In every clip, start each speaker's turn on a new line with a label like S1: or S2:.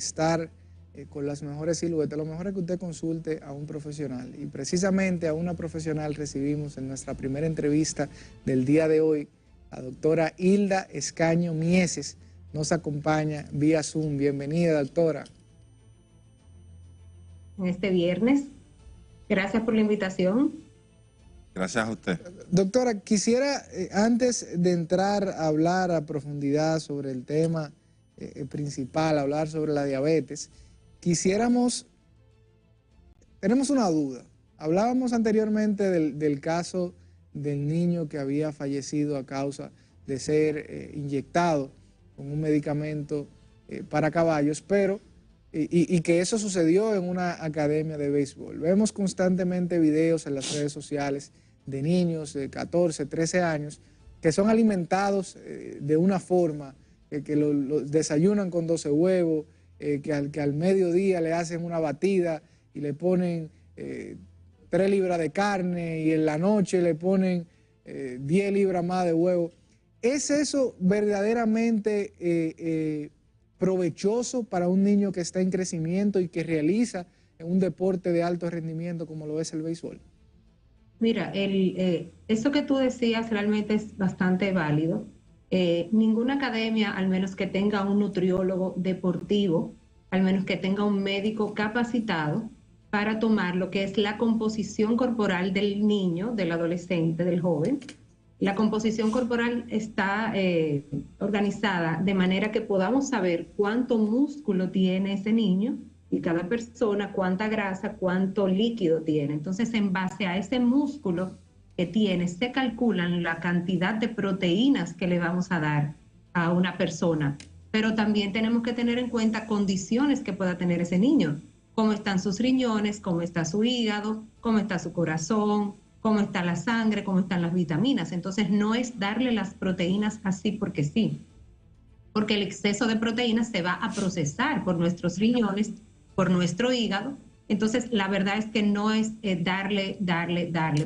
S1: estar con las mejores siluetas, lo mejor es que usted consulte a un profesional. Y precisamente a una profesional recibimos en nuestra primera entrevista del día de hoy, la doctora Hilda Escaño Mieses, nos acompaña vía Zoom. Bienvenida, doctora.
S2: Este viernes. Gracias por la invitación.
S3: Gracias a usted.
S1: Doctora, quisiera, antes de entrar a hablar a profundidad sobre el tema principal, hablar sobre la diabetes, tenemos una duda. Hablábamos anteriormente del caso del niño que había fallecido a causa de ser inyectado con un medicamento para caballos, pero y que eso sucedió en una academia de béisbol. Vemos constantemente videos en las redes sociales de niños de 14, 13 años que son alimentados de una forma, que los desayunan con 12 huevos, que al mediodía le hacen una batida y le ponen 3 libras de carne y en la noche le ponen 10 libras más de huevo. ¿Es eso verdaderamente provechoso para un niño que está en crecimiento y que realiza un deporte de alto rendimiento como lo es el béisbol?
S2: Mira, eso que tú decías realmente es bastante válido. Ninguna academia, al menos que tenga un nutriólogo deportivo, al menos que tenga un médico capacitado para tomar lo que es la composición corporal del niño, del adolescente, del joven. La composición corporal está organizada de manera que podamos saber cuánto músculo tiene ese niño y cada persona, cuánta grasa, cuánto líquido tiene. Entonces, en base a ese músculo que tiene, se calculan la cantidad de proteínas que le vamos a dar a una persona. Pero también tenemos que tener en cuenta condiciones que pueda tener ese niño. Cómo están sus riñones, cómo está su hígado, cómo está su corazón, cómo está la sangre, cómo están las vitaminas. Entonces, no es darle las proteínas así porque sí. Porque el exceso de proteínas se va a procesar por nuestros riñones, por nuestro hígado. Entonces, la verdad es que no es darle,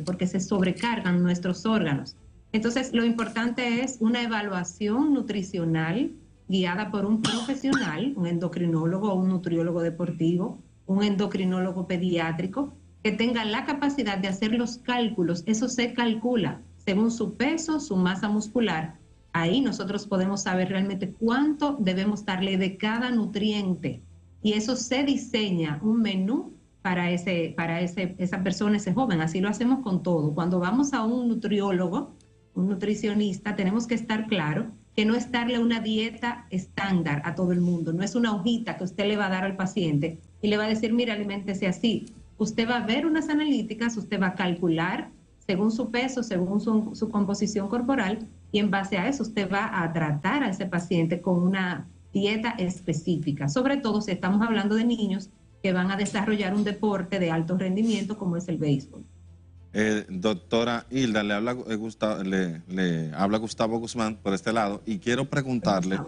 S2: porque se sobrecargan nuestros órganos. Entonces, lo importante es una evaluación nutricional guiada por un profesional, un endocrinólogo o un nutriólogo deportivo, un endocrinólogo pediátrico, que tenga la capacidad de hacer los cálculos. Eso se calcula según su peso, su masa muscular. Ahí nosotros podemos saber realmente cuánto debemos darle de cada nutriente. Y eso se diseña un menú para esa persona, ese joven. Así lo hacemos con todo. Cuando vamos a un nutriólogo, un nutricionista, tenemos que estar claro que no es darle una dieta estándar a todo el mundo. No es una hojita que usted le va a dar al paciente y le va a decir, mira, aliméntese así. Usted va a ver unas analíticas, usted va a calcular según su peso, según su composición corporal, y en base a eso usted va a tratar a ese paciente con una dieta específica, sobre todo si estamos hablando de niños que van a desarrollar un deporte de alto rendimiento como es el béisbol.
S3: Doctora Hilda, le habla Gustavo Guzmán por este lado y quiero preguntarle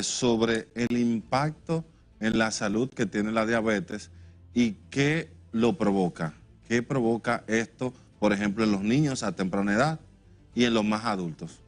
S3: sobre el impacto en la salud que tiene la diabetes y qué lo provoca. ¿Qué provoca esto, por ejemplo, en los niños a temprana edad y en los más adultos?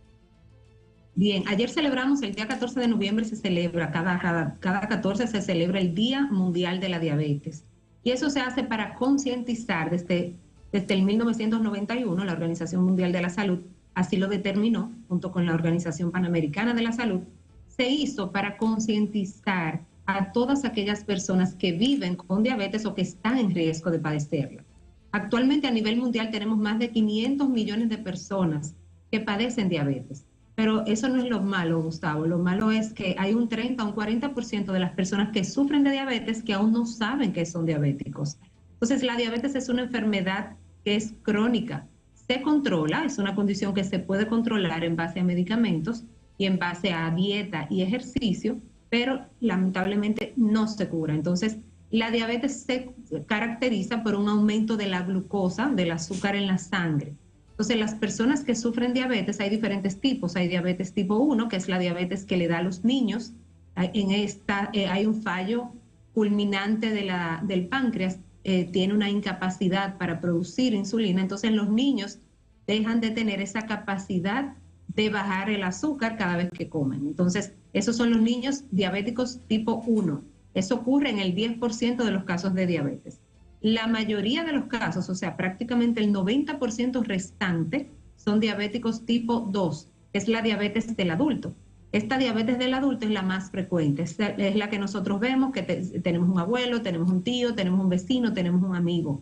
S2: Bien, ayer celebramos el día 14 de noviembre, se celebra, cada 14 se celebra el Día Mundial de la Diabetes. Y eso se hace para concientizar desde el 1991, la Organización Mundial de la Salud así lo determinó, junto con la Organización Panamericana de la Salud, se hizo para concientizar a todas aquellas personas que viven con diabetes o que están en riesgo de padecerla. Actualmente a nivel mundial tenemos más de 500 millones de personas que padecen diabetes. Pero eso no es lo malo, Gustavo. Lo malo es que hay un 30 o un 40% de las personas que sufren de diabetes que aún no saben que son diabéticos. Entonces, la diabetes es una enfermedad que es crónica. Se controla, es una condición que se puede controlar en base a medicamentos y en base a dieta y ejercicio, pero lamentablemente no se cura. Entonces, la diabetes se caracteriza por un aumento de la glucosa, del azúcar en la sangre. Entonces, las personas que sufren diabetes, hay diferentes tipos. Hay diabetes tipo 1, que es la diabetes que le da a los niños. Hay un fallo culminante del páncreas, tiene una incapacidad para producir insulina. Entonces, los niños dejan de tener esa capacidad de bajar el azúcar cada vez que comen. Entonces, esos son los niños diabéticos tipo 1. Eso ocurre en el 10% de los casos de diabetes. La mayoría de los casos, o sea, prácticamente el 90% restante, son diabéticos tipo 2, que es la diabetes del adulto. Esta diabetes del adulto es la más frecuente, es la que nosotros vemos, que tenemos un abuelo, tenemos un tío, tenemos un vecino, tenemos un amigo.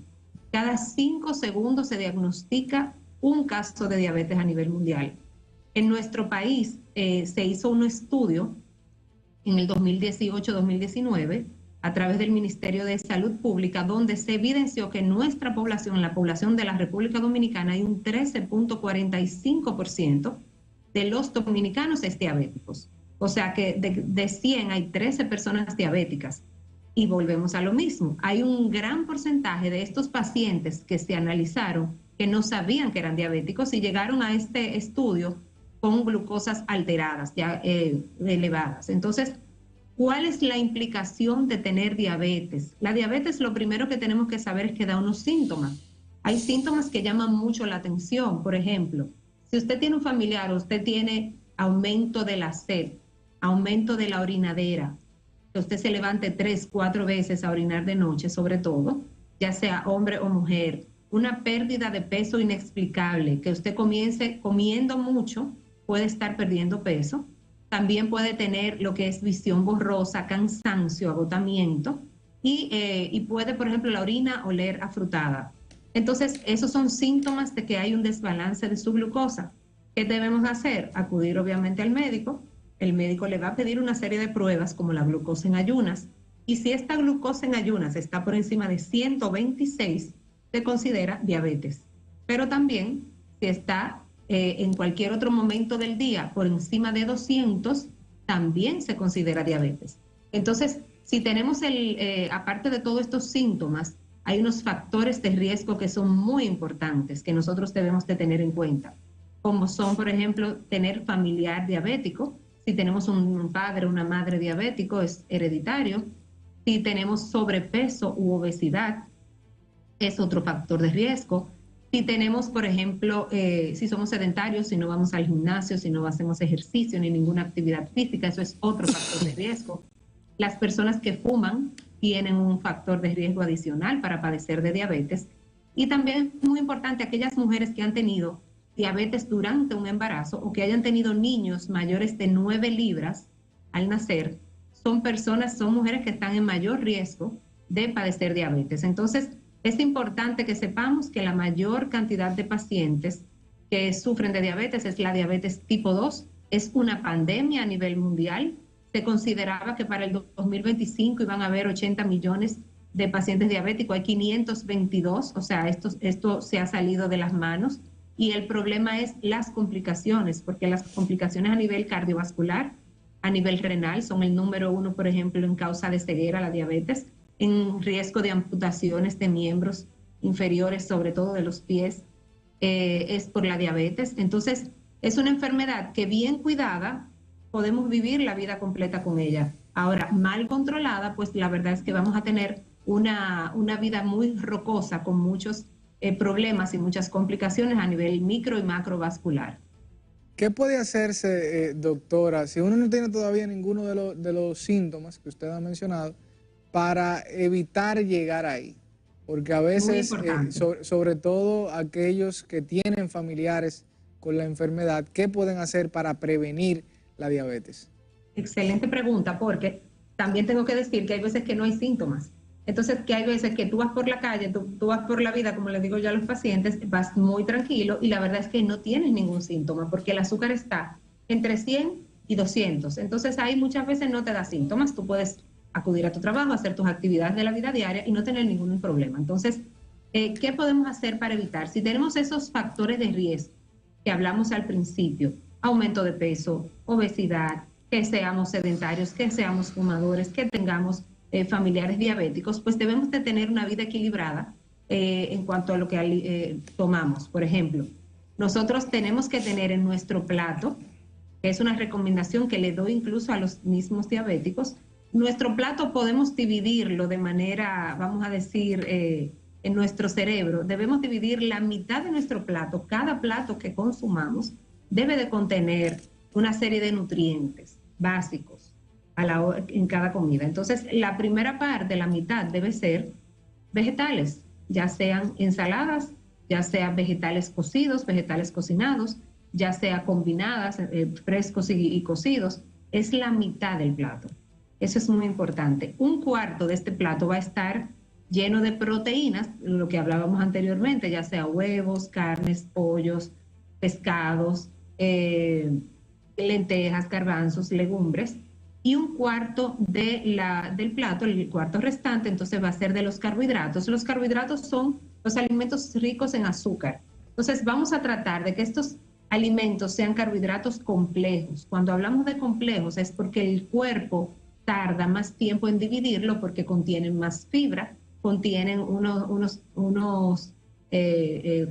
S2: Cada 5 segundos se diagnostica un caso de diabetes a nivel mundial. En nuestro país se hizo un estudio en el 2018-2019 a través del Ministerio de Salud Pública, donde se evidenció que en nuestra población, la población de la República Dominicana, hay un 13.45% de los dominicanos es diabéticos. O sea que de 100 hay 13 personas diabéticas. Y volvemos a lo mismo, hay un gran porcentaje de estos pacientes que se analizaron que no sabían que eran diabéticos y llegaron a este estudio con glucosas alteradas, ya elevadas. Entonces, ¿cuál es la implicación de tener diabetes? La diabetes, lo primero que tenemos que saber es que da unos síntomas. Hay síntomas que llaman mucho la atención. Por ejemplo, si usted tiene un familiar o usted tiene aumento de la sed, aumento de la orinadera, que usted se levante 3, 4 veces a orinar de noche, sobre todo, ya sea hombre o mujer, una pérdida de peso inexplicable, que usted comience comiendo mucho, puede estar perdiendo peso. También puede tener lo que es visión borrosa, cansancio, agotamiento y puede, por ejemplo, la orina oler afrutada. Entonces, esos son síntomas de que hay un desbalance de su glucosa. ¿Qué debemos hacer? Acudir obviamente al médico. El médico le va a pedir una serie de pruebas como la glucosa en ayunas. Y si esta glucosa en ayunas está por encima de 126, se considera diabetes. Pero también, si está en cualquier otro momento del día por encima de 200, también se considera diabetes. Entonces, si tenemos aparte de todos estos síntomas, hay unos factores de riesgo que son muy importantes que nosotros debemos de tener en cuenta, como son, por ejemplo, tener familiar diabético. Si tenemos un padre o una madre diabético, es hereditario. Si tenemos sobrepeso u obesidad, es otro factor de riesgo. Si tenemos, por ejemplo, si somos sedentarios, si no vamos al gimnasio, si no hacemos ejercicio ni ninguna actividad física, eso es otro factor de riesgo. Las personas que fuman tienen un factor de riesgo adicional para padecer de diabetes. Y también es muy importante aquellas mujeres que han tenido diabetes durante un embarazo o que hayan tenido niños mayores de 9 libras al nacer, son mujeres que están en mayor riesgo de padecer diabetes. Entonces, es importante que sepamos que la mayor cantidad de pacientes que sufren de diabetes es la diabetes tipo 2. Es una pandemia a nivel mundial. Se consideraba que para el 2025 iban a haber 80 millones de pacientes diabéticos. Hay 522, o sea, esto se ha salido de las manos. Y el problema es las complicaciones, porque las complicaciones a nivel cardiovascular, a nivel renal, son el número 1, por ejemplo, en causa de ceguera, la diabetes, en riesgo de amputaciones de miembros inferiores, sobre todo de los pies, es por la diabetes. Entonces, es una enfermedad que bien cuidada podemos vivir la vida completa con ella. Ahora, mal controlada, pues la verdad es que vamos a tener una vida muy rocosa con muchos problemas y muchas complicaciones a nivel micro y macrovascular.
S1: ¿Qué puede hacerse, doctora, si uno no tiene todavía ninguno de los síntomas que usted ha mencionado, para evitar llegar ahí? Porque a veces, sobre todo aquellos que tienen familiares con la enfermedad, ¿qué pueden hacer para prevenir la diabetes?
S2: Excelente pregunta, porque también tengo que decir que hay veces que no hay síntomas. Entonces, que hay veces que tú vas por la calle, tú vas por la vida, como les digo yo a los pacientes, vas muy tranquilo y la verdad es que no tienes ningún síntoma porque el azúcar está entre 100 y 200. Entonces, ahí muchas veces no te da síntomas. Tú puedes acudir a tu trabajo, hacer tus actividades de la vida diaria y no tener ningún problema. Entonces, ¿qué podemos hacer para evitar? Si tenemos esos factores de riesgo que hablamos al principio, aumento de peso, obesidad, que seamos sedentarios, que seamos fumadores, que tengamos familiares diabéticos, pues debemos de tener una vida equilibrada en cuanto a lo que tomamos. Por ejemplo, nosotros tenemos que tener en nuestro plato, que es una recomendación que le doy incluso a los mismos diabéticos, nuestro plato podemos dividirlo de manera, vamos a decir, en nuestro cerebro, debemos dividir la mitad de nuestro plato, cada plato que consumamos debe de contener una serie de nutrientes básicos. en cada comida. Entonces, la primera parte, la mitad, debe ser vegetales, ya sean ensaladas, ya sean vegetales cocidos, vegetales cocinados, ya sea combinadas, frescos y cocidos. Es la mitad del plato. Eso es muy importante. Un cuarto de este plato va a estar lleno de proteínas, lo que hablábamos anteriormente, ya sea huevos, carnes, pollos, pescados, lentejas, garbanzos, legumbres, y un cuarto del plato, el cuarto restante, entonces va a ser de los carbohidratos. Los carbohidratos son los alimentos ricos en azúcar. Entonces vamos a tratar de que estos alimentos sean carbohidratos complejos. Cuando hablamos de complejos es porque el cuerpo tarda más tiempo en dividirlo porque contienen más fibra, contienen unos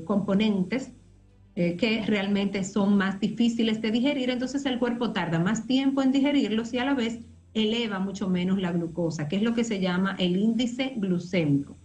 S2: componentes que realmente son más difíciles de digerir, entonces el cuerpo tarda más tiempo en digerirlos y a la vez eleva mucho menos la glucosa, que es lo que se llama el índice glucémico.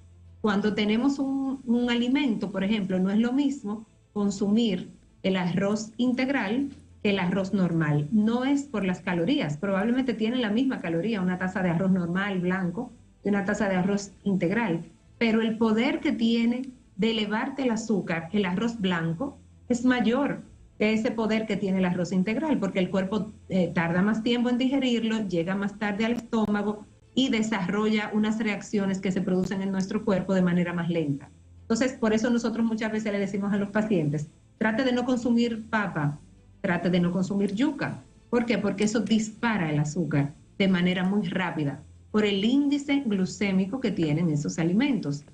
S2: Cuando tenemos un alimento, por ejemplo, no es lo mismo consumir el arroz integral que el arroz normal. No es por las calorías, probablemente tiene la misma caloría, una taza de arroz normal blanco y una taza de arroz integral, pero el poder que tiene de elevarte el azúcar, el arroz blanco, es mayor que ese poder que tiene el arroz integral, porque el cuerpo tarda más tiempo en digerirlo, llega más tarde al estómago y desarrolla unas reacciones que se producen en nuestro cuerpo de manera más lenta. Entonces, por eso nosotros muchas veces le decimos a los pacientes, trate de no consumir papa, trate de no consumir yuca. ¿Por qué? Porque eso dispara el azúcar de manera muy rápida por el índice glucémico que tienen esos alimentos.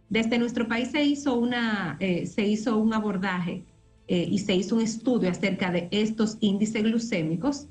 S2: Desde nuestro país se hizo un abordaje y se hizo un estudio acerca de estos índices glucémicos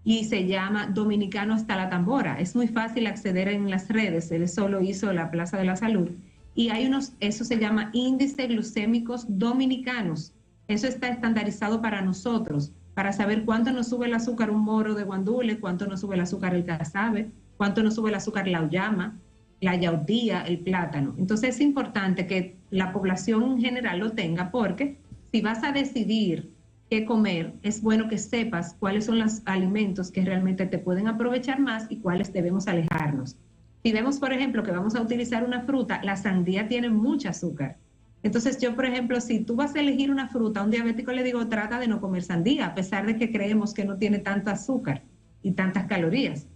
S2: y se llama Dominicano hasta la tambora. Es muy fácil acceder en las redes, eso lo hizo la Plaza de la Salud. Y hay eso se llama índices glucémicos dominicanos. Eso está estandarizado para nosotros, para saber cuánto nos sube el azúcar un moro de guandule, cuánto nos sube el azúcar el casabe, cuánto nos sube el azúcar la uyama, la yautía, el plátano. Entonces es importante que la población en general lo tenga porque si vas a decidir qué comer, es bueno que sepas cuáles son los alimentos que realmente te pueden aprovechar más y cuáles debemos alejarnos. Si vemos, por ejemplo, que vamos a utilizar una fruta, la sandía tiene mucho azúcar. Entonces yo, por ejemplo, si tú vas a elegir una fruta, a un diabético le digo, trata de no comer sandía, a pesar de que creemos que no tiene tanto azúcar y tantas calorías.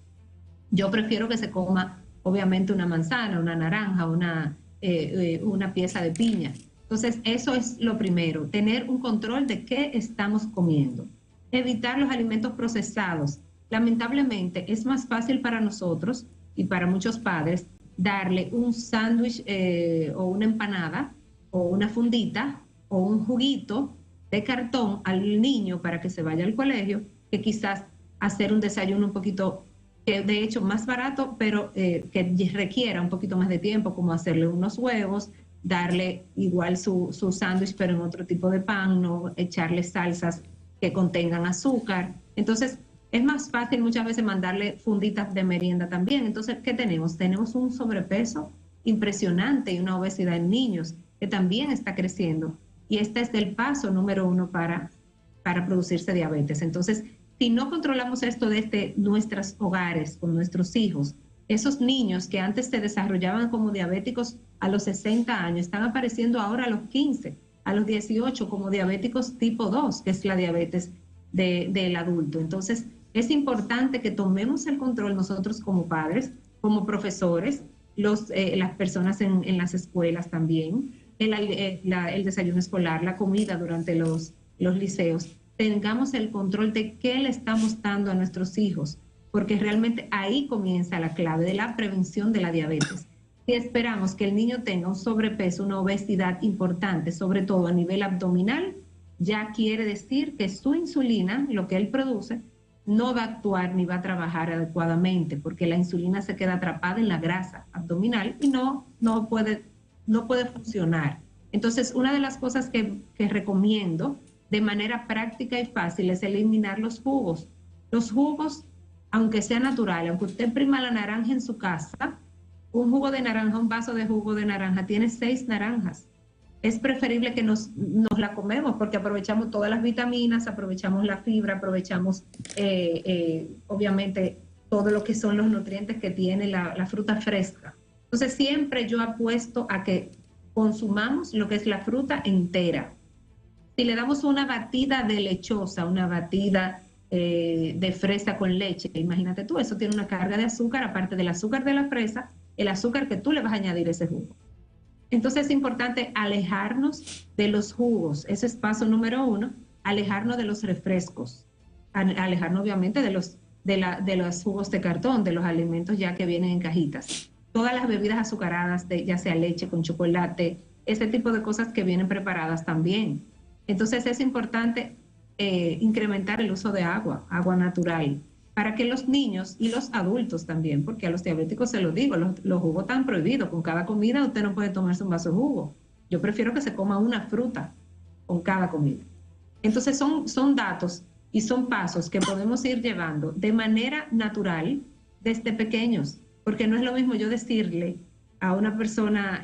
S2: Yo prefiero que se coma obviamente una manzana, una naranja, una pieza de piña. Entonces, eso es lo primero, tener un control de qué estamos comiendo. Evitar los alimentos procesados. Lamentablemente, es más fácil para nosotros y para muchos padres darle un sándwich o una empanada o una fundita o un juguito de cartón al niño para que se vaya al colegio, que quizás hacer un desayuno un poquito de hecho más barato, pero que requiera un poquito más de tiempo, como hacerle unos huevos, darle igual su sándwich, pero en otro tipo de pan, no echarle salsas que contengan azúcar. Entonces, es más fácil muchas veces mandarle funditas de merienda también. Entonces, ¿qué tenemos? Tenemos un sobrepeso impresionante y una obesidad en niños que también está creciendo. Y este es el paso número 1 para producirse diabetes. Entonces, si no controlamos esto desde nuestros hogares, con nuestros hijos, esos niños que antes se desarrollaban como diabéticos a los 60 años, están apareciendo ahora a los 15, a los 18 como diabéticos tipo 2, que es la diabetes del adulto. Entonces, es importante que tomemos el control nosotros como padres, como profesores, las personas en las escuelas también, el desayuno escolar, la comida durante los liceos, tengamos el control de qué le estamos dando a nuestros hijos, porque realmente ahí comienza la clave de la prevención de la diabetes. Si esperamos que el niño tenga un sobrepeso, una obesidad importante, sobre todo a nivel abdominal, ya quiere decir que su insulina, lo que él produce, no va a actuar ni va a trabajar adecuadamente, porque la insulina se queda atrapada en la grasa abdominal y no puede funcionar. Entonces, una de las cosas que recomiendo de manera práctica y fácil es eliminar los jugos. Los jugos, aunque sea natural, aunque usted prima la naranja en su casa, un jugo de naranja, un vaso de jugo de naranja tiene 6 naranjas. Es preferible que nos la comemos porque aprovechamos todas las vitaminas, aprovechamos la fibra, aprovechamos obviamente todo lo que son los nutrientes que tiene la fruta fresca. Entonces siempre yo apuesto a que consumamos lo que es la fruta entera. Si le damos una batida de lechosa, una batida de fresa con leche, imagínate tú, eso tiene una carga de azúcar, aparte del azúcar de la fresa, el azúcar que tú le vas a añadir a ese jugo. Entonces es importante alejarnos de los jugos, ese es paso número 1, alejarnos de los refrescos, alejarnos obviamente de los jugos de cartón, de los alimentos ya que vienen en cajitas. Todas las bebidas azucaradas, ya sea leche con chocolate, ese tipo de cosas que vienen preparadas también. Entonces es importante incrementar el uso de agua natural, para que los niños y los adultos también, porque a los diabéticos se lo digo, los jugos están prohibidos. Con cada comida usted no puede tomarse un vaso de jugo. Yo prefiero que se coma una fruta con cada comida. Entonces son datos y son pasos que podemos ir llevando de manera natural desde pequeños, porque no es lo mismo yo decirle a una persona,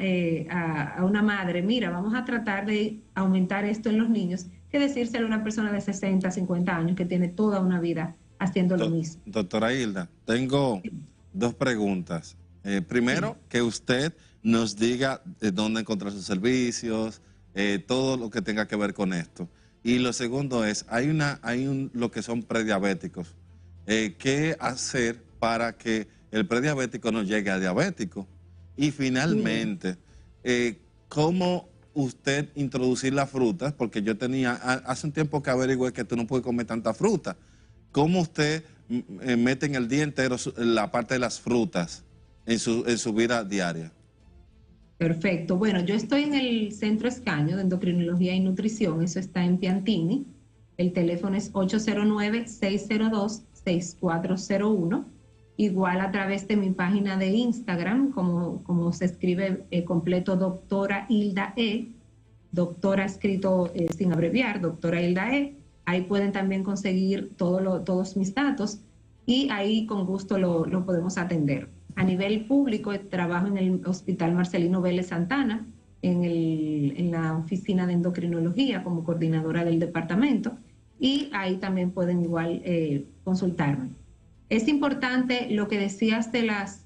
S2: a una madre, mira, vamos a tratar de aumentar esto en los niños, que decírselo a una persona de 60, 50 años que tiene toda una vida haciendo lo mismo.
S3: Doctora Hilda, tengo 2 preguntas. Primero, que usted nos diga dónde encontrar sus servicios, todo lo que tenga que ver con esto. Y lo segundo es, lo que son prediabéticos. ¿Qué hacer para que el prediabético no llegue a diabético? Y finalmente, ¿cómo usted introducir las frutas? Porque yo hace un tiempo que averigüé que tú no puedes comer tanta fruta. ¿Cómo usted mete en el día entero la parte de las frutas en su vida diaria?
S2: Perfecto. Bueno, yo estoy en el Centro Escaño de Endocrinología y Nutrición, eso está en Piantini. El teléfono es 809-602-6401. Igual a través de mi página de Instagram, como se escribe completo, doctora Hilda E. Doctora escrito sin abreviar, doctora Hilda E. Ahí pueden también conseguir todos mis datos y ahí con gusto lo podemos atender. A nivel público, trabajo en el Hospital Marcelino Vélez Santana, en la oficina de endocrinología como coordinadora del departamento, y ahí también pueden igual consultarme. Es importante lo que decías de las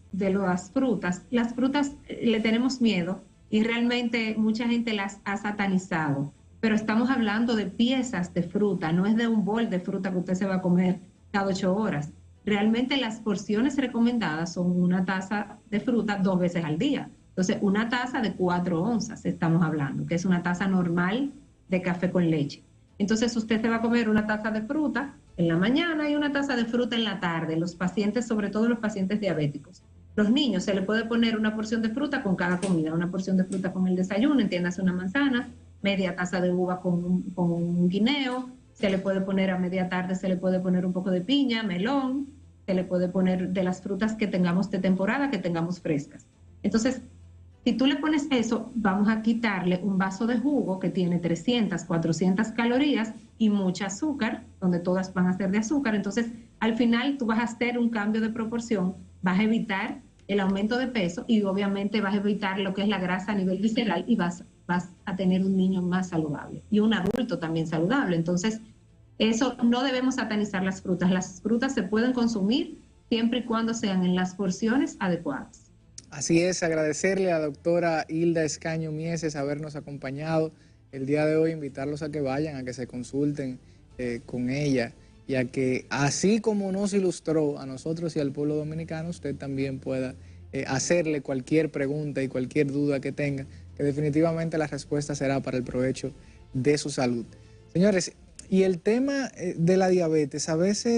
S2: frutas. Las frutas le tenemos miedo y realmente mucha gente las ha satanizado. Pero estamos hablando de piezas de fruta, no es de un bol de fruta que usted se va a comer cada 8 horas. Realmente las porciones recomendadas son una taza de fruta 2 veces al día. Entonces, una taza de 4 onzas estamos hablando, que es una taza normal de café con leche. Entonces, usted se va a comer una taza de fruta en la mañana y una taza de fruta en la tarde. Los pacientes, sobre todo los pacientes diabéticos. Los niños se le puede poner una porción de fruta con cada comida, una porción de fruta con el desayuno, entiéndase una manzana, media taza de uva con un guineo, se le puede poner a media tarde, se le puede poner un poco de piña, melón, se le puede poner de las frutas que tengamos de temporada, que tengamos frescas. Entonces, si tú le pones eso, vamos a quitarle un vaso de jugo que tiene 300, 400 calorías y mucha azúcar, donde todas van a ser de azúcar. Entonces, al final tú vas a hacer un cambio de proporción, vas a evitar el aumento de peso y obviamente vas a evitar lo que es la grasa a nivel visceral y vas a tener un niño más saludable y un adulto también saludable. Entonces, eso no debemos satanizar las frutas. Las frutas se pueden consumir siempre y cuando sean en las porciones adecuadas.
S1: Así es, agradecerle a la doctora Hilda Escaño Mieses habernos acompañado el día de hoy, invitarlos a que vayan, a que se consulten con ella y a que, así como nos ilustró a nosotros y al pueblo dominicano, usted también pueda hacerle cualquier pregunta y cualquier duda que tenga, que definitivamente la respuesta será para el provecho de su salud. Señores, y el tema de la diabetes, a veces